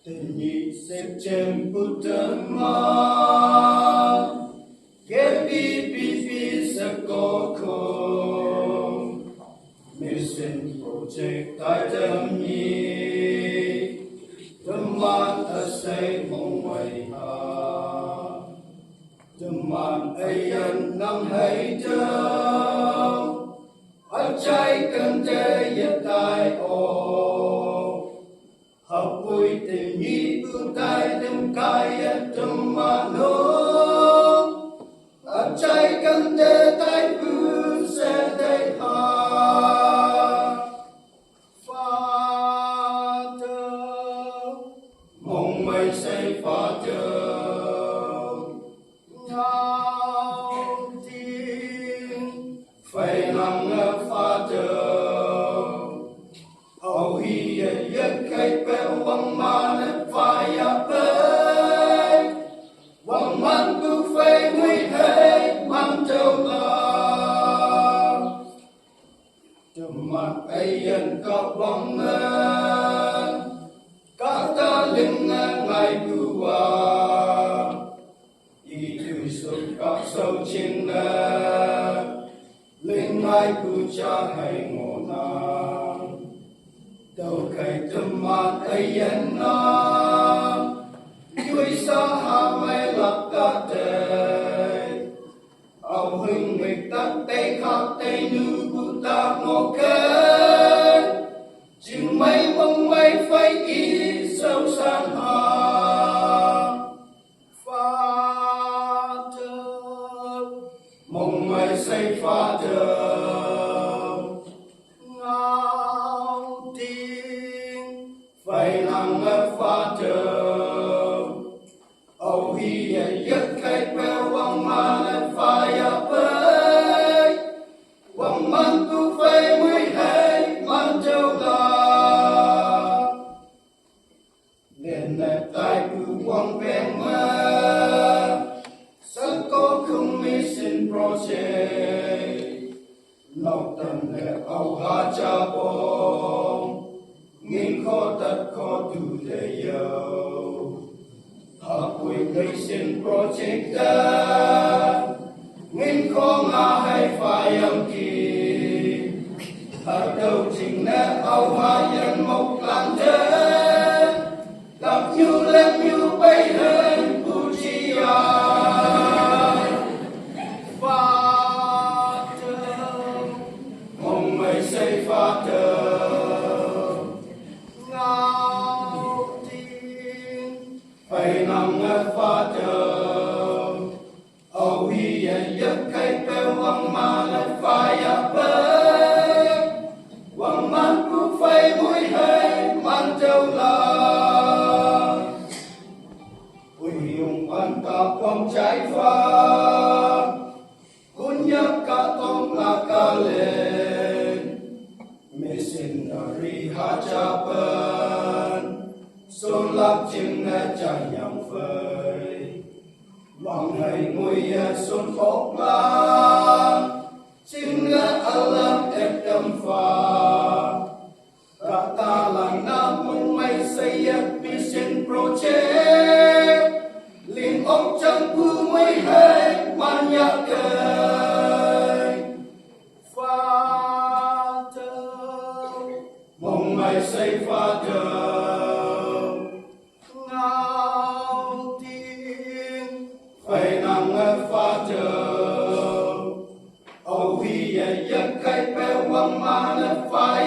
Tình nhị xếp trên Buddha ghé bi sa cô không mission project tại tâm nhị tâm man ta say mong mày ha tâm man ai ăn năm hay đâu ở trái cần thế hiện tại học vui tình nhị ưu tai tâm cai tâm man ở trái cần thế tai ưu sẽ thấy mong mây say Father ngao tin phải nằm Father hầu hi nhất khai béo vắng man phải bê vắng man cứ phải nguy hệ man châu ta mặt ai dân có bóng các ta linh ngày bùa đi từ sâu các sâu trên linh ngày bùa cha hay ngộ nam đâu khai tâm mặt ai dân na vui sa hà mây lạc cả đời ao hưng nghịch tắc tây khắc tây nữ bù ta ngô kê chừng mây mong mây phải ý sâu san hà Father mong mây say Father ngao tin phải nằm Father âu hi nhất khai béo vang man phải bơi vang man tu phải mới hay man châu ta nên tại cứ quang bèn mà sẵn có không mission project lâu tầm lệ âu ha cha bông nghìn khó tất khó tu để yêu học vui mission project ta nghìn khó ngã hay phải âm kỳ ở đâu trình nét âu ha dân một làng thế gặp như lên như bay lên Puchia Father mong mây say Father ngao tin phải nằm Father âu hi nhất khai béo vang man phải bê vang man cứ phải mũi hay man châu la dùng quan ta quang trái pha cuốn nhắc cả tông là cả lên missionary ha cha bên số lắc chừng cha nhang phơi vang ngày ngồi xuân khóc la chừng alam ép đâm pha cả ta làng nam mong mây xây mission project liền ông chẳng cứ mấy hay man nhạc cây Father mong mây xây Father ngao tin phải nằm Father âu hi nhất khai béo vang man phải